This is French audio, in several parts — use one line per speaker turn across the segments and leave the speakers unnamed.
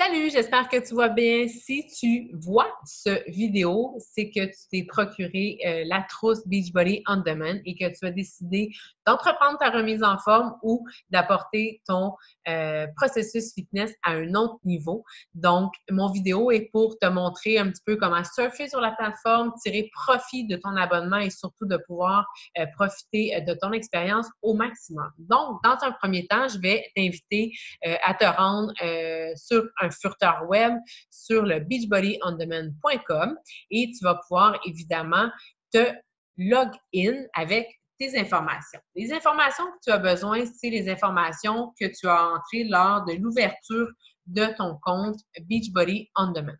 Salut, j'espère que tu vas bien. Si tu vois ce vidéo, c'est que tu t'es procuré la trousse Beachbody On Demand et que tu as décidé d'entreprendre ta remise en forme ou d'apporter ton processus fitness à un autre niveau. Donc, mon vidéo est pour te montrer un petit peu comment surfer sur la plateforme, tirer profit de ton abonnement et surtout de pouvoir profiter de ton expérience au maximum. Donc, dans un premier temps, je vais t'inviter à te rendre sur un furteur web sur le beachbodyondemand.com et tu vas pouvoir évidemment te log in avec tes informations. Les informations que tu as besoin, c'est les informations que tu as entrées lors de l'ouverture de ton compte Beachbody On Demand.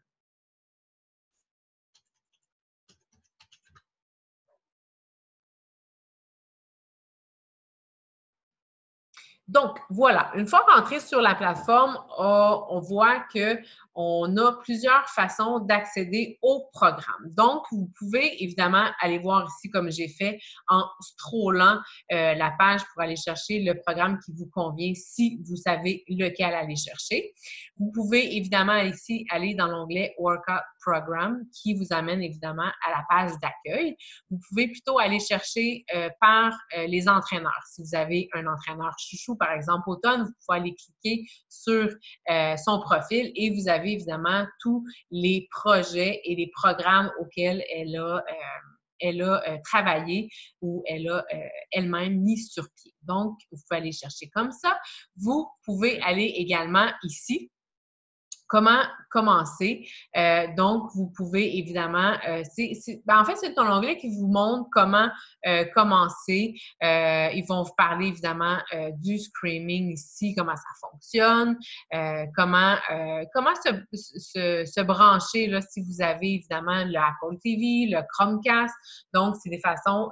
Donc, voilà, une fois rentré sur la plateforme, on voit qu'on a plusieurs façons d'accéder au programme. Donc, vous pouvez évidemment aller voir ici, comme j'ai fait, en scrollant la page pour aller chercher le programme qui vous convient si vous savez lequel aller chercher. Vous pouvez évidemment ici aller dans l'onglet Workout Program qui vous amène évidemment à la page d'accueil. Vous pouvez plutôt aller chercher par les entraîneurs. Si vous avez un entraîneur chouchou, par exemple Automne, vous pouvez aller cliquer sur son profil et vous avez évidemment tous les projets et les programmes auxquels elle a travaillé ou elle a elle-même mis sur pied. Donc, vous pouvez aller chercher comme ça. Vous pouvez aller également ici. Comment commencer? Donc, vous pouvez évidemment, en fait, c'est ton onglet qui vous montre comment commencer. Ils vont vous parler évidemment du screaming ici, comment ça fonctionne, comment se brancher là, si vous avez évidemment le Apple TV, le Chromecast. Donc, c'est des façons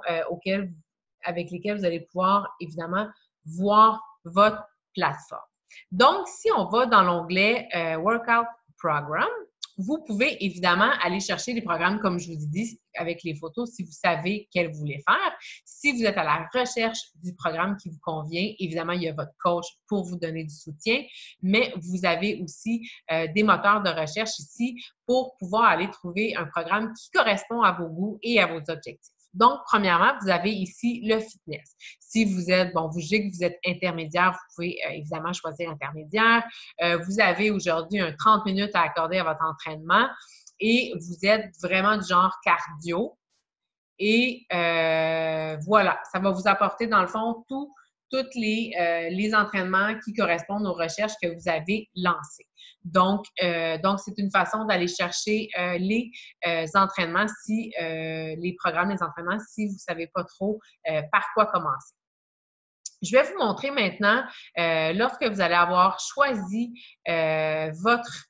avec lesquelles vous allez pouvoir évidemment voir votre plateforme. Donc, si on va dans l'onglet Workout Program, vous pouvez évidemment aller chercher les programmes, comme je vous ai dit, avec les photos, si vous savez quels vous voulez faire. Si vous êtes à la recherche du programme qui vous convient, évidemment, il y a votre coach pour vous donner du soutien, mais vous avez aussi des moteurs de recherche ici pour pouvoir aller trouver un programme qui correspond à vos goûts et à vos objectifs. Donc, premièrement, vous avez ici le fitness. Si vous êtes, vous jugez que vous êtes intermédiaire, vous pouvez évidemment choisir intermédiaire. Vous avez aujourd'hui 30 minutes à accorder à votre entraînement et vous êtes vraiment du genre cardio. Et voilà, ça va vous apporter dans le fond tous les entraînements qui correspondent aux recherches que vous avez lancées. Donc c'est une façon d'aller chercher les entraînements, les programmes, les entraînements, si vous ne savez pas trop par quoi commencer. Je vais vous montrer maintenant, lorsque vous allez avoir choisi votre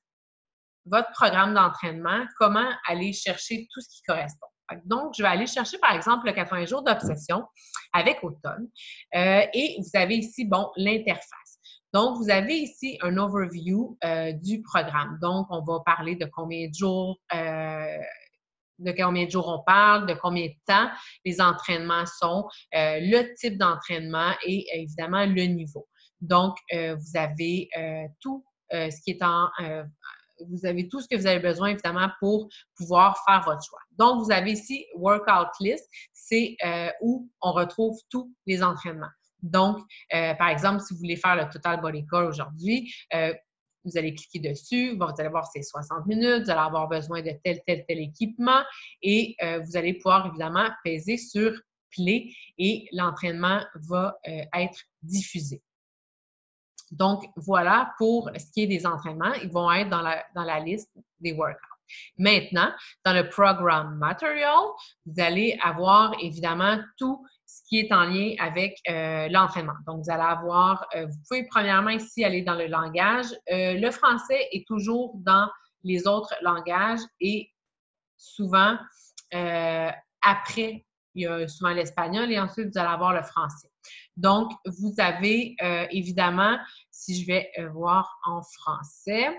programme d'entraînement, comment aller chercher tout ce qui correspond. Donc, je vais aller chercher, par exemple, le 80 jours d'obsession avec Automne. Et vous avez ici, l'interface. Donc, vous avez ici un overview du programme. Donc, on va parler de combien de jours on parle, de combien de temps les entraînements sont, le type d'entraînement et évidemment le niveau. Donc, vous avez tout ce qui est vous avez tout ce que vous avez besoin, évidemment, pour pouvoir faire votre choix. Donc, vous avez ici Workout List, c'est où on retrouve tous les entraînements. Donc, par exemple, si vous voulez faire le Total Body Core aujourd'hui, vous allez cliquer dessus, vous allez voir c'est 60 minutes, vous allez avoir besoin de tel équipement et vous allez pouvoir évidemment peser sur Play et l'entraînement va être diffusé. Donc, voilà pour ce qui est des entraînements. Ils vont être dans la liste des workouts. Maintenant, dans le Program Material, vous allez avoir évidemment tout ce qui est en lien avec l'entraînement. Donc, vous allez avoir, vous pouvez premièrement ici aller dans le langage. Le français est toujours dans les autres langages et souvent, après, il y a souvent l'espagnol et ensuite, vous allez avoir le français. Donc, vous avez évidemment, si je vais voir en français,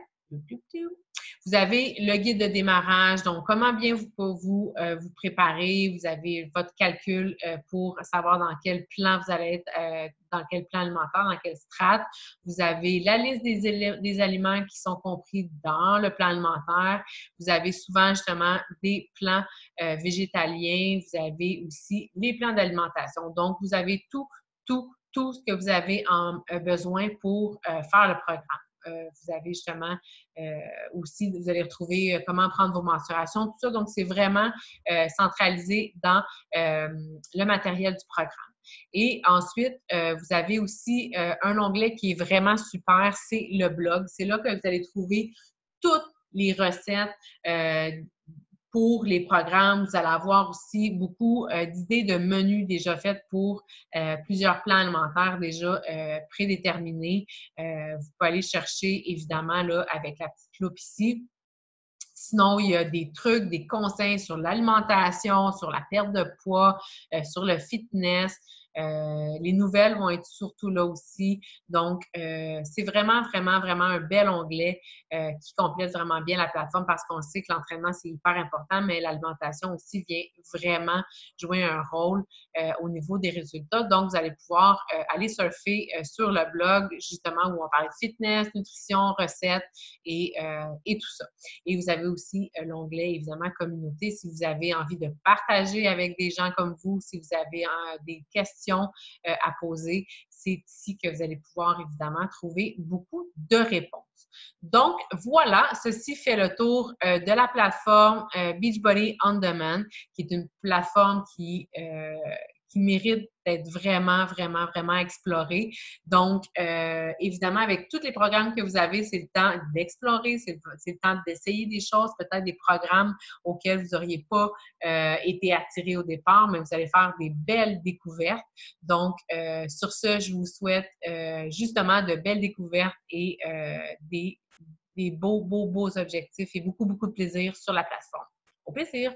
Vous avez le guide de démarrage, donc comment bien vous préparer. Vous avez votre calcul pour savoir dans quel plan vous allez être, dans quel plan alimentaire, dans quelle strate. Vous avez la liste des aliments qui sont compris dans le plan alimentaire. Vous avez souvent justement des plans végétaliens. Vous avez aussi les plans d'alimentation. Donc, vous avez tout ce que vous avez besoin pour faire le programme. Vous avez justement aussi, vous allez retrouver comment prendre vos mensurations, tout ça. Donc, c'est vraiment centralisé dans le matériel du programme. Et ensuite, vous avez aussi un onglet qui est vraiment super, c'est le blog. C'est là que vous allez trouver toutes les recettes pour les programmes. Vous allez avoir aussi beaucoup d'idées de menus déjà faites pour plusieurs plans alimentaires déjà prédéterminés. Vous pouvez aller chercher, évidemment, là, avec la petite loupe ici. Sinon, il y a des trucs, des conseils sur l'alimentation, sur la perte de poids, sur le fitness. Les nouvelles vont être surtout là aussi. Donc, c'est vraiment un bel onglet qui complète vraiment bien la plateforme parce qu'on sait que l'entraînement, c'est hyper important, mais l'alimentation aussi vient vraiment jouer un rôle au niveau des résultats. Donc, vous allez pouvoir aller surfer sur le blog, justement, où on parle de fitness, nutrition, recettes et tout ça. Et vous avez aussi l'onglet, évidemment, communauté, si vous avez envie de partager avec des gens comme vous, si vous avez des questions à poser, c'est ici que vous allez pouvoir, évidemment, trouver beaucoup de réponses. Donc, voilà, ceci fait le tour de la plateforme Beachbody On Demand, qui est une plateforme qui mérite d'être vraiment explorée. Donc, évidemment, avec tous les programmes que vous avez, c'est le temps d'explorer, c'est le temps d'essayer des choses, peut-être des programmes auxquels vous n'auriez pas été attiré au départ, mais vous allez faire des belles découvertes. Donc, sur ce, je vous souhaite justement de belles découvertes et des beaux objectifs et beaucoup de plaisir sur la plateforme. Au plaisir!